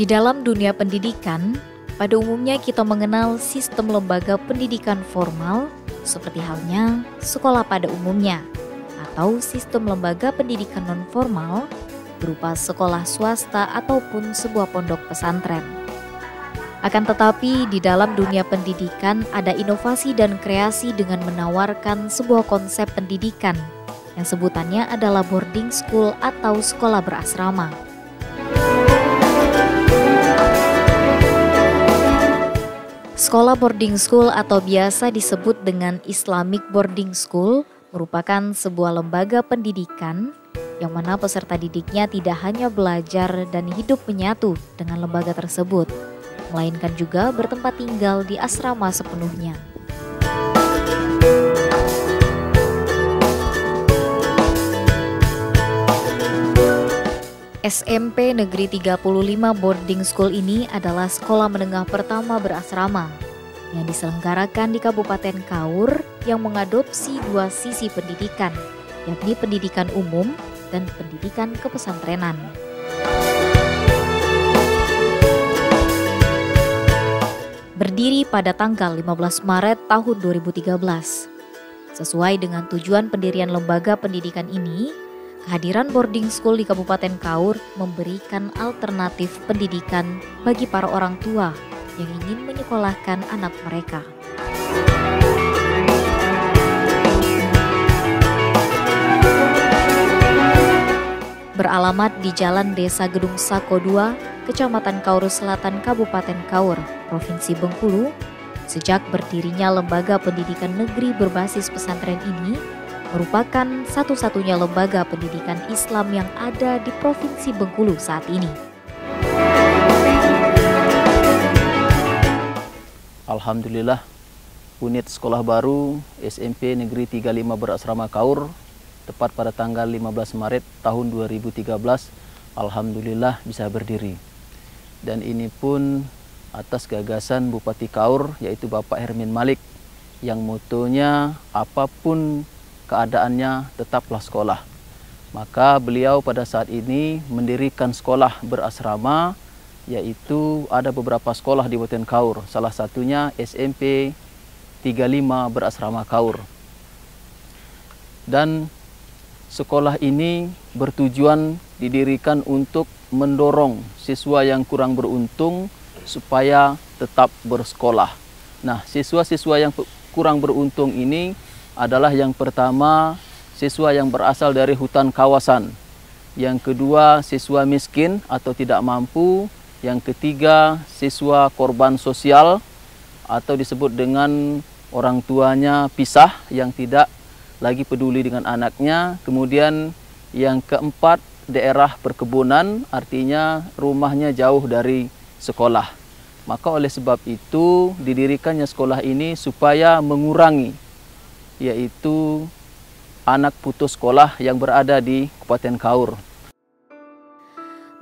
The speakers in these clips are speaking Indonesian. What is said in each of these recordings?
Di dalam dunia pendidikan, pada umumnya kita mengenal sistem lembaga pendidikan formal seperti halnya sekolah pada umumnya atau sistem lembaga pendidikan non-formal berupa sekolah swasta ataupun sebuah pondok pesantren. Akan tetapi di dalam dunia pendidikan ada inovasi dan kreasi dengan menawarkan sebuah konsep pendidikan yang sebutannya adalah boarding school atau sekolah berasrama. Sekolah boarding school atau biasa disebut dengan Islamic boarding school merupakan sebuah lembaga pendidikan yang mana peserta didiknya tidak hanya belajar dan hidup menyatu dengan lembaga tersebut, melainkan juga bertempat tinggal di asrama sepenuhnya. SMP Negeri 35 Boarding School ini adalah sekolah menengah pertama berasrama yang diselenggarakan di Kabupaten Kaur yang mengadopsi dua sisi pendidikan, yakni pendidikan umum dan pendidikan kepesantrenan. Berdiri pada tanggal 15 Maret tahun 2013. Sesuai dengan tujuan pendirian lembaga pendidikan ini, kehadiran boarding school di Kabupaten Kaur memberikan alternatif pendidikan bagi para orang tua yang ingin menyekolahkan anak mereka. Beralamat di Jalan Desa Gedung Sako 2, Kecamatan Kaur Selatan, Kabupaten Kaur, Provinsi Bengkulu, sejak berdirinya lembaga pendidikan negeri berbasis pesantren ini, merupakan satu-satunya lembaga pendidikan Islam yang ada di Provinsi Bengkulu saat ini. Alhamdulillah, unit sekolah baru SMP Negeri 35 Berasrama Kaur, tepat pada tanggal 15 Maret tahun 2013, alhamdulillah bisa berdiri. Dan ini pun atas gagasan Bupati Kaur, yaitu Bapak Hermin Malik, yang motonya apapun keadaannya tetaplah sekolah. Maka beliau pada saat ini mendirikan sekolah berasrama, yaitu ada beberapa sekolah di Kabupaten Kaur, salah satunya SMP 35 Berasrama Kaur. Dan sekolah ini bertujuan didirikan untuk mendorong siswa yang kurang beruntung supaya tetap bersekolah. Nah, siswa-siswa yang kurang beruntung ini adalah yang pertama siswa yang berasal dari hutan kawasan, yang kedua siswa miskin atau tidak mampu, yang ketiga siswa korban sosial atau disebut dengan orang tuanya pisah yang tidak lagi peduli dengan anaknya, kemudian yang keempat daerah perkebunan, artinya rumahnya jauh dari sekolah. Maka oleh sebab itu didirikannya sekolah ini supaya mengurangi yaitu anak putus sekolah yang berada di Kabupaten Kaur.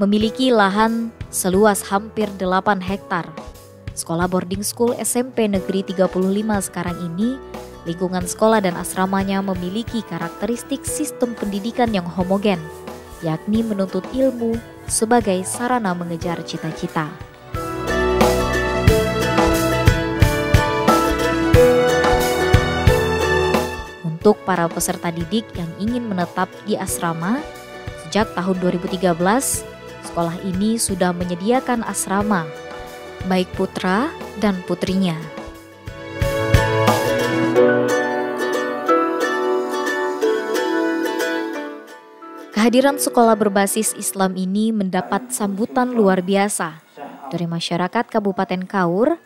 Memiliki lahan seluas hampir 8 hektar, sekolah boarding school SMP Negeri 35 sekarang ini, lingkungan sekolah dan asramanya memiliki karakteristik sistem pendidikan yang homogen, yakni menuntut ilmu sebagai sarana mengejar cita-cita. Untuk para peserta didik yang ingin menetap di asrama, sejak tahun 2013, sekolah ini sudah menyediakan asrama, baik putra dan putrinya. Kehadiran sekolah berbasis Islam ini mendapat sambutan luar biasa dari masyarakat Kabupaten Kaur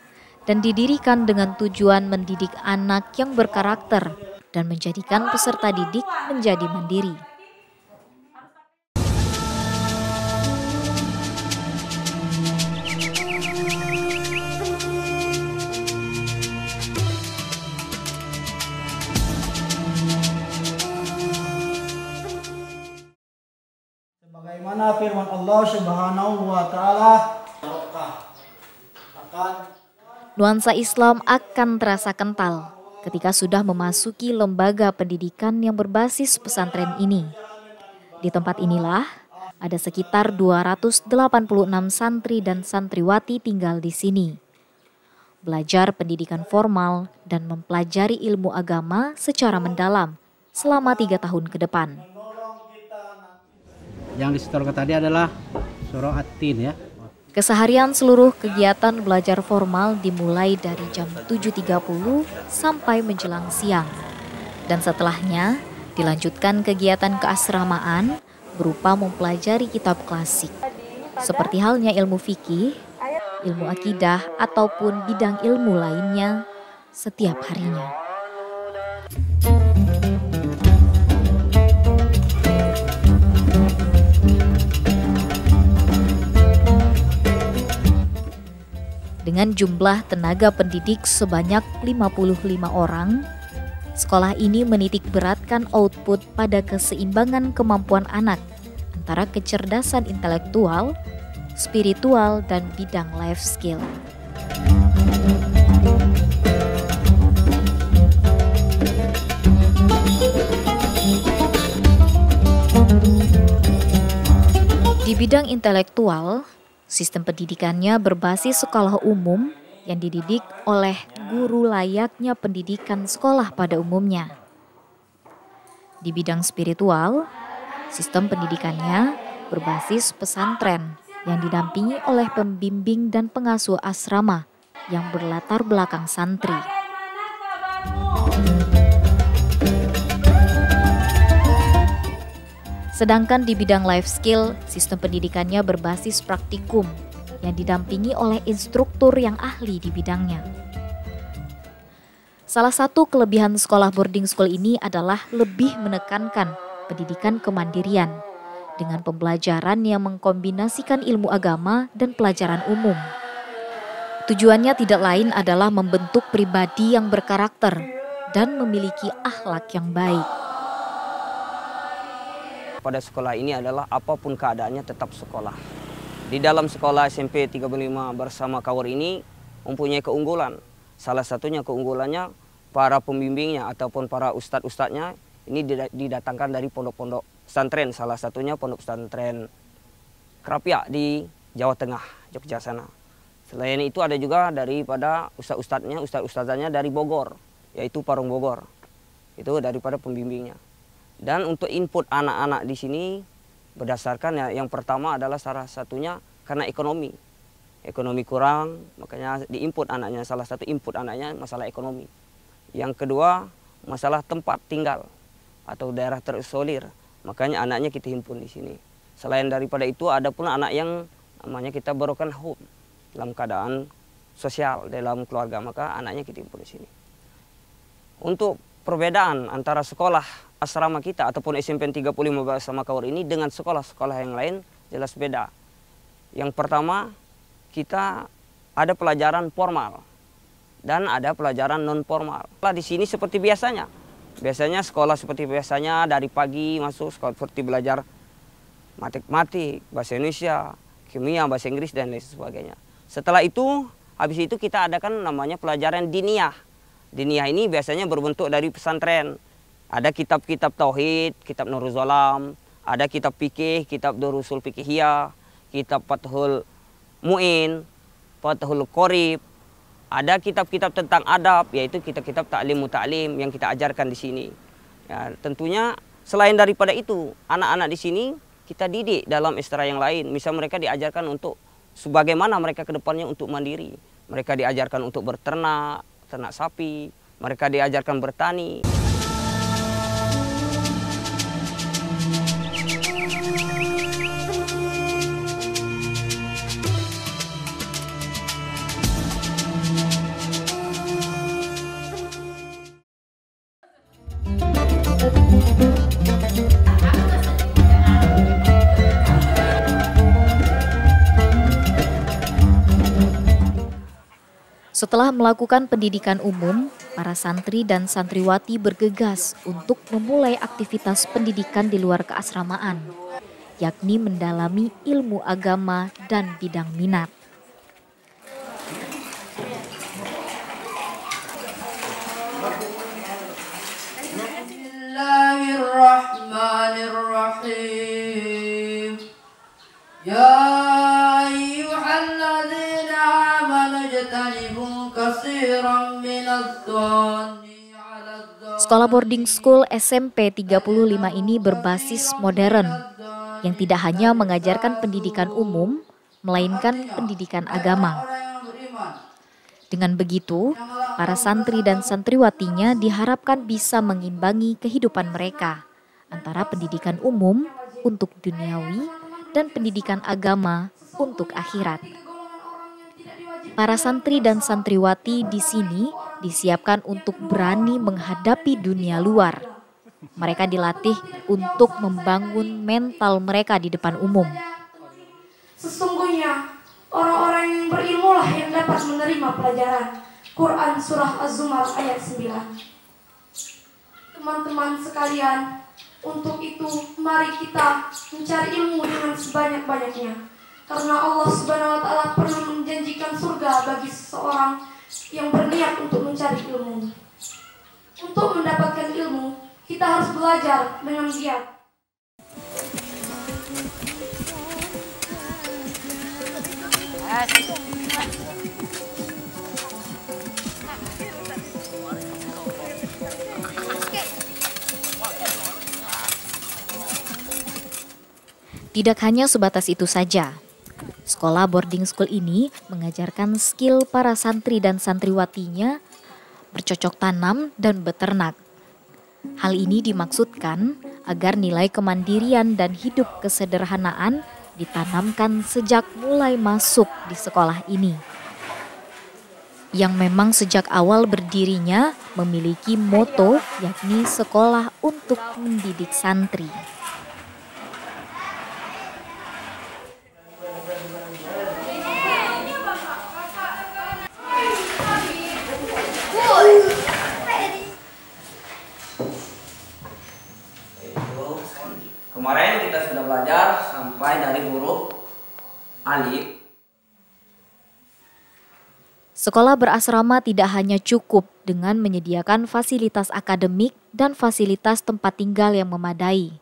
dan didirikan dengan tujuan mendidik anak yang berkarakter dan menjadikan peserta didik menjadi mandiri. Sebagaimana firman Allah Subhanahu wa taala, nuansa Islam akan terasa kental ketika sudah memasuki lembaga pendidikan yang berbasis pesantren ini. Di tempat inilah Ada sekitar 286 santri dan santriwati tinggal di sini. Belajar pendidikan formal dan mempelajari ilmu agama secara mendalam selama 3 tahun ke depan. Yang disetorkan tadi adalah surah At-Tin ya. Keseharian seluruh kegiatan belajar formal dimulai dari jam 7.30 sampai menjelang siang. Dan setelahnya dilanjutkan kegiatan keasramaan berupa mempelajari kitab klasik. Seperti halnya ilmu fikih, ilmu akidah, ataupun bidang ilmu lainnya setiap harinya. Dengan jumlah tenaga pendidik sebanyak 55 orang, sekolah ini menitik beratkan output pada keseimbangan kemampuan anak antara kecerdasan intelektual, spiritual, dan bidang life skill. Di bidang intelektual, sistem pendidikannya berbasis sekolah umum yang dididik oleh guru layaknya pendidikan sekolah pada umumnya. Di bidang spiritual, sistem pendidikannya berbasis pesantren yang didampingi oleh pembimbing dan pengasuh asrama yang berlatar belakang santri. Sedangkan di bidang life skill, sistem pendidikannya berbasis praktikum yang didampingi oleh instruktur yang ahli di bidangnya. Salah satu kelebihan sekolah boarding school ini adalah lebih menekankan pendidikan kemandirian dengan pembelajaran yang mengkombinasikan ilmu agama dan pelajaran umum. Tujuannya tidak lain adalah membentuk pribadi yang berkarakter dan memiliki akhlak yang baik. Pada sekolah ini adalah apapun keadaannya tetap sekolah. Di dalam sekolah SMP 35 bersama Kawar ini mempunyai keunggulan. Salah satunya keunggulannya para pembimbingnya ataupun para ustadz-ustadznya ini didatangkan dari pondok-pondok pesantren. Salah satunya pondok pesantren Krapia di Jawa Tengah, Jogja sana. Selain itu ada juga daripada ustadz-ustadzanya dari Bogor, yaitu Parung Bogor. Itu daripada pembimbingnya. Dan untuk input anak-anak di sini berdasarkan yang pertama adalah salah satunya karena ekonomi. Ekonomi kurang, makanya diinput anaknya. Salah satu input anaknya masalah ekonomi. Yang kedua masalah tempat tinggal atau daerah terisolir. Makanya anaknya kita himpun di sini. Selain daripada itu ada pula anak yang namanya kita broken home dalam keadaan sosial dalam keluarga, maka anaknya kita himpun di sini. Untuk perbedaan antara sekolah asrama kita ataupun SMP 35 bersama Kawar ini dengan sekolah-sekolah yang lain jelas beda. Yang pertama, kita ada pelajaran formal dan ada pelajaran non formal. Di sini seperti biasanya. Biasanya sekolah seperti biasanya dari pagi masuk sekolah seperti belajar matematik, bahasa Indonesia, kimia, bahasa Inggris dan lain sebagainya. Setelah itu, habis itu kita adakan namanya pelajaran diniyah. Diniyah ini biasanya berbentuk dari pesantren. Ada kitab-kitab tauhid, kitab Nurul Zolam, ada kitab fikih, kitab Durusul Fikihiyah, kitab Fathul Mu'in, Fathul Qorib. Ada kitab-kitab tentang adab, yaitu kitab-kitab ta'lim muta'lim yang kita ajarkan di sini. Ya, tentunya selain daripada itu, anak-anak di sini kita didik dalam ekstra yang lain. Misal mereka diajarkan untuk sebagaimana mereka ke depannya untuk mandiri. Mereka diajarkan untuk berternak, ternak sapi, mereka diajarkan bertani. Setelah melakukan pendidikan umum, para santri dan santriwati bergegas untuk memulai aktivitas pendidikan di luar keasramaan, yakni mendalami ilmu agama dan bidang minat. Bismillahirrahmanirrahim. Sekolah boarding school SMP 35 ini berbasis modern yang tidak hanya mengajarkan pendidikan umum, melainkan pendidikan agama. Dengan begitu, para santri dan santriwatinya diharapkan bisa mengimbangi kehidupan mereka antara pendidikan umum untuk duniawi dan pendidikan agama untuk akhirat. Para santri dan santriwati di sini disiapkan untuk berani menghadapi dunia luar. Mereka dilatih untuk membangun mental mereka di depan umum. Sesungguhnya orang-orang yang berilmu lah yang dapat menerima pelajaran. Quran Surah Az-Zumar ayat 9. Teman-teman sekalian, untuk itu mari kita mencari ilmu dengan sebanyak-banyaknya. Karena Allah Subhanahu wa Ta'ala pernah menjanjikan surga bagi seseorang yang berniat untuk mencari ilmu. Untuk mendapatkan ilmu, kita harus belajar dengan giat. Tidak hanya sebatas itu saja. Sekolah boarding school ini mengajarkan skill para santri dan santriwatinya bercocok tanam dan beternak. Hal ini dimaksudkan agar nilai kemandirian dan hidup kesederhanaan ditanamkan sejak mulai masuk di sekolah ini. Yang memang sejak awal berdirinya memiliki moto yakni sekolah untuk mendidik santri. Kemarin kita sudah belajar sampai dari huruf alif. Sekolah berasrama tidak hanya cukup dengan menyediakan fasilitas akademik dan fasilitas tempat tinggal yang memadai,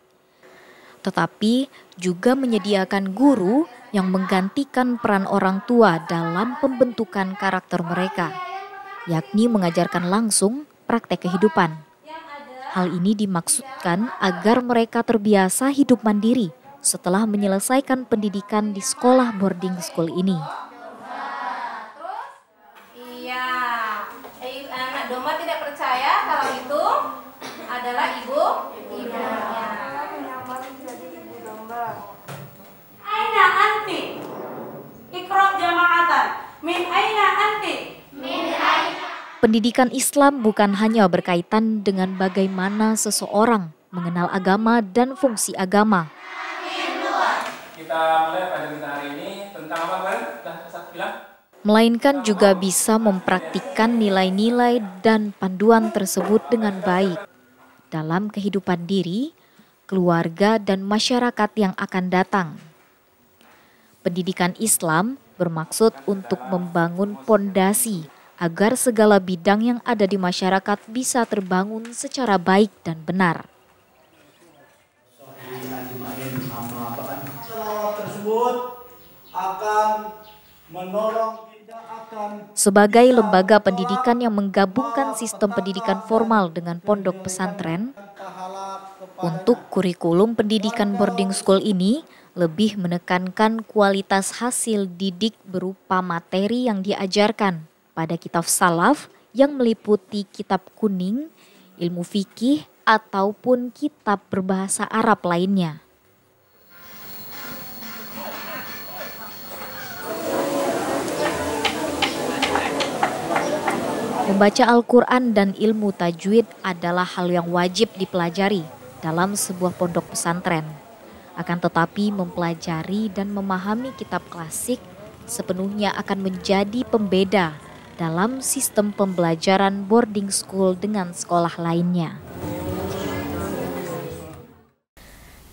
tetapi juga menyediakan guru yang menggantikan peran orang tua dalam pembentukan karakter mereka, yakni mengajarkan langsung praktek kehidupan. Hal ini dimaksudkan agar mereka terbiasa hidup mandiri setelah menyelesaikan pendidikan di sekolah boarding school ini. Iya, anak domba tidak percaya kalau itu adalah ibunya. Aina anti? Iqra jama'atan. Min aina anti? Min aina. Pendidikan Islam bukan hanya berkaitan dengan bagaimana seseorang mengenal agama dan fungsi agama. Kita mulai pada kita hari ini tentang apa kan? Melainkan juga bisa mempraktikkan nilai-nilai dan panduan tersebut dengan baik dalam kehidupan diri, keluarga, dan masyarakat yang akan datang. Pendidikan Islam bermaksud untuk membangun pondasi agar segala bidang yang ada di masyarakat bisa terbangun secara baik dan benar. Selawat tersebut akan menolong kita sebagai lembaga pendidikan yang menggabungkan sistem pendidikan formal dengan pondok pesantren. Untuk kurikulum pendidikan boarding school ini lebih menekankan kualitas hasil didik berupa materi yang diajarkan pada kitab salaf yang meliputi kitab kuning, ilmu fikih, ataupun kitab berbahasa Arab lainnya. Membaca Al-Quran dan ilmu tajwid adalah hal yang wajib dipelajari dalam sebuah pondok pesantren. Akan tetapi mempelajari dan memahami kitab klasik sepenuhnya akan menjadi pembeda dalam sistem pembelajaran boarding school dengan sekolah lainnya.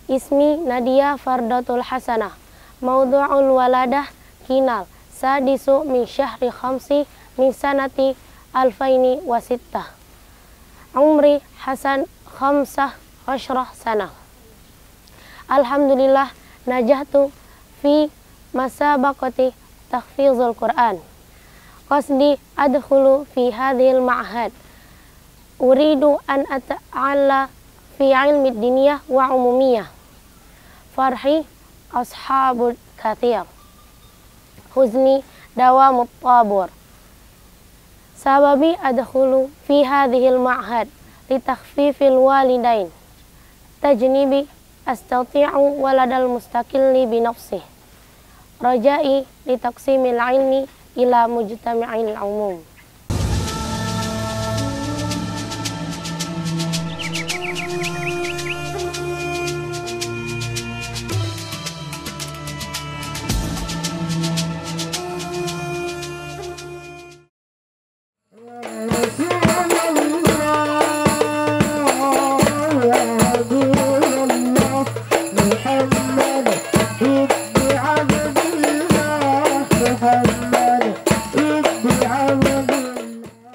Ismi Nadia Fardatul Hasanah. Maudu'ul waladah kinal. Sadisu min syahri khamsi min sanati alfaini wasittah. Umri Hasan khamsah ashrah sanah. Alhamdulillah najahtu fi masabaqati tahfizul Quran. قصدي أدخل في هذه المعهد أريد أن أتعلم في علم الدنيا وعمومية فرحي أصحاب كثير حزني دوام الطابور سببي أدخل في هذه المعهد لتخفيف الوالدين تجنبي أستطيع ولد المستقل بنفسه رجائي لتقسيم العلم إلى مجتمع العموم.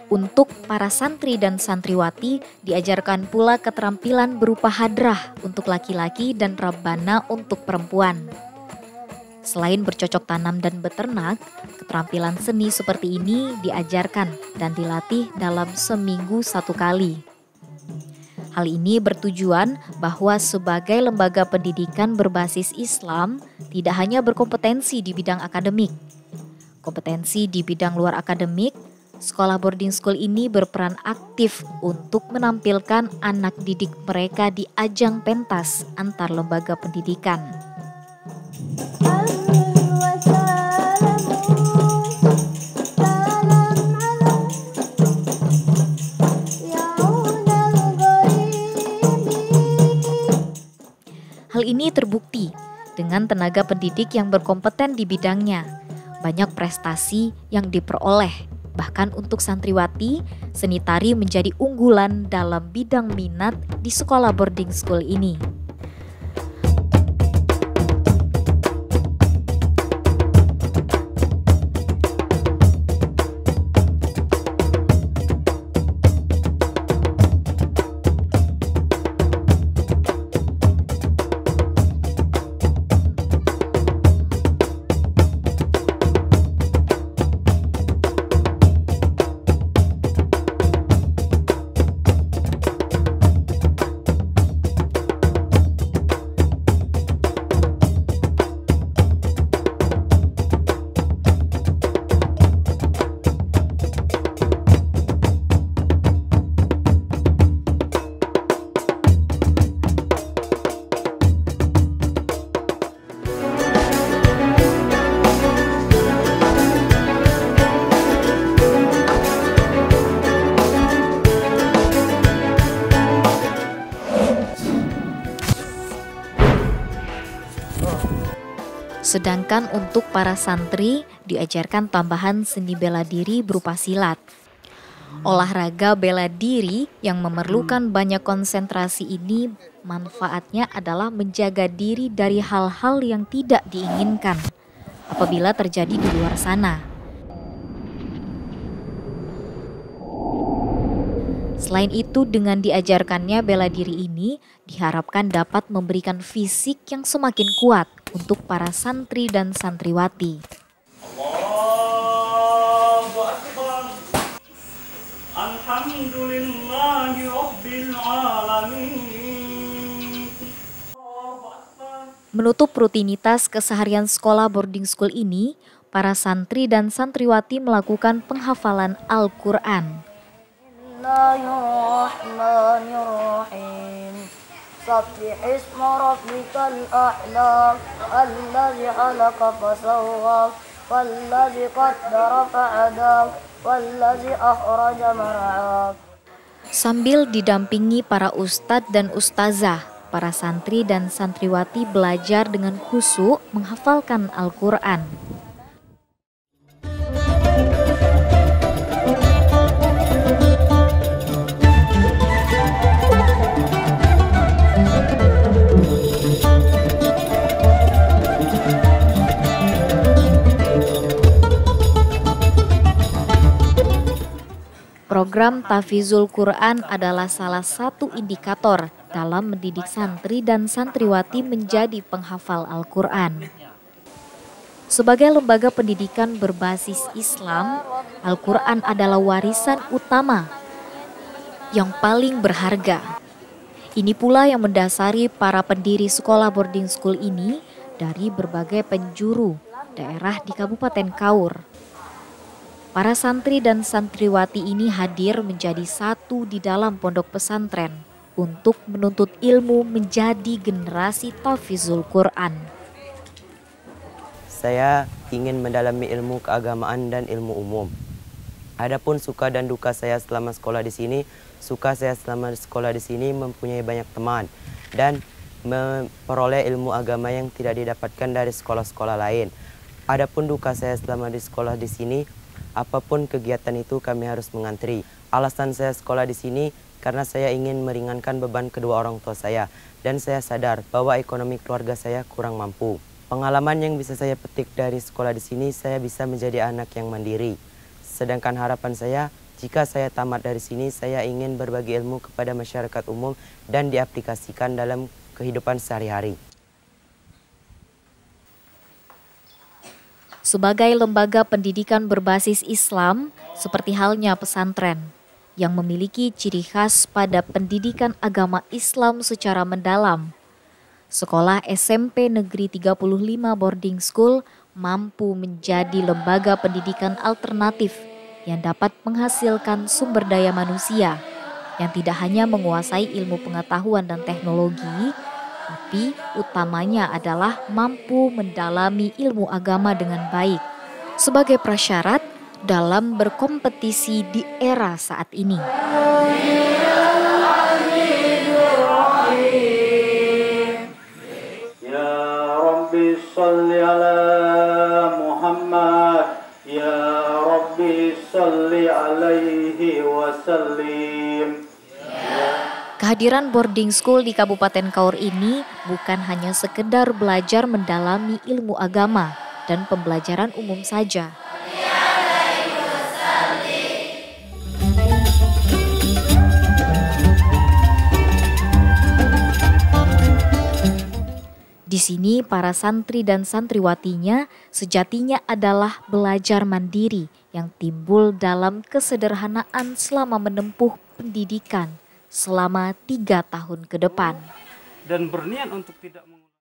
Untuk para santri dan santriwati diajarkan pula keterampilan berupa hadrah untuk laki-laki dan rabbana untuk perempuan. Selain bercocok tanam dan beternak, keterampilan seni seperti ini diajarkan dan dilatih dalam seminggu 1 kali. Hal ini bertujuan bahwa sebagai lembaga pendidikan berbasis Islam tidak hanya berkompetensi di bidang akademik. Kompetensi di bidang luar akademik, sekolah boarding school ini berperan aktif untuk menampilkan anak didik mereka di ajang pentas antar lembaga pendidikan. Hal ini terbukti dengan tenaga pendidik yang berkompeten di bidangnya. Banyak prestasi yang diperoleh. Bahkan untuk santriwati, seni tari menjadi unggulan dalam bidang minat di sekolah boarding school ini. Sedangkan untuk para santri diajarkan tambahan seni bela diri berupa silat. Olahraga bela diri yang memerlukan banyak konsentrasi ini manfaatnya adalah menjaga diri dari hal-hal yang tidak diinginkan apabila terjadi di luar sana. Selain itu, dengan diajarkannya bela diri ini diharapkan dapat memberikan fisik yang semakin kuat untuk para santri dan santriwati. Allahu Akbar. Alhamdulillahi Rabbil Alamin. Menutup rutinitas keseharian sekolah boarding school ini, para santri dan santriwati melakukan penghafalan Al-Quran. Bismillahirrahmanirrahim. Sabbih isma rabbikal a'la allazi khalaqa fasawwa wallazi qaddara fa'ada wallazi akhraja mar'a. Sambil didampingi para ustadz dan ustazah, para santri dan santriwati belajar dengan khusyuk menghafalkan Al-Quran. Program Tahfizul Quran adalah salah satu indikator dalam mendidik santri dan santriwati menjadi penghafal Al-Quran. Sebagai lembaga pendidikan berbasis Islam, Al-Quran adalah warisan utama yang paling berharga. Ini pula yang mendasari para pendiri sekolah boarding school ini dari berbagai penjuru daerah di Kabupaten Kaur. Para santri dan santriwati ini hadir menjadi satu di dalam pondok pesantren untuk menuntut ilmu menjadi generasi tahfizul Quran. Saya ingin mendalami ilmu keagamaan dan ilmu umum. Adapun suka dan duka saya selama sekolah di sini, suka saya selama sekolah di sini mempunyai banyak teman dan memperoleh ilmu agama yang tidak didapatkan dari sekolah-sekolah lain. Adapun duka saya selama di sekolah di sini, apapun kegiatan itu kami harus mengantri. Alasan saya sekolah di sini karena saya ingin meringankan beban kedua orang tua saya dan saya sadar bahwa ekonomi keluarga saya kurang mampu. Pengalaman yang bisa saya petik dari sekolah di sini, saya bisa menjadi anak yang mandiri. Sedangkan harapan saya, jika saya tamat dari sini, saya ingin berbagi ilmu kepada masyarakat umum dan diaplikasikan dalam kehidupan sehari-hari. Sebagai lembaga pendidikan berbasis Islam, seperti halnya pesantren, yang memiliki ciri khas pada pendidikan agama Islam secara mendalam, Sekolah SMP Negeri 35 Boarding School mampu menjadi lembaga pendidikan alternatif yang dapat menghasilkan sumber daya manusia yang tidak hanya menguasai ilmu pengetahuan dan teknologi, tapi utamanya adalah mampu mendalami ilmu agama dengan baik sebagai prasyarat dalam berkompetisi di era saat ini. Salli ala Muhammad, ya Rabbi salli alaihi wasallim. Kehadiran boarding school di Kabupaten Kaur ini bukan hanya sekedar belajar mendalami ilmu agama dan pembelajaran umum saja. Di sini para santri dan santriwatinya sejatinya adalah belajar mandiri yang timbul dalam kesederhanaan selama menempuh pendidikan selama 3 tahun ke depan. Dan berniat untuk tidak mengulangi.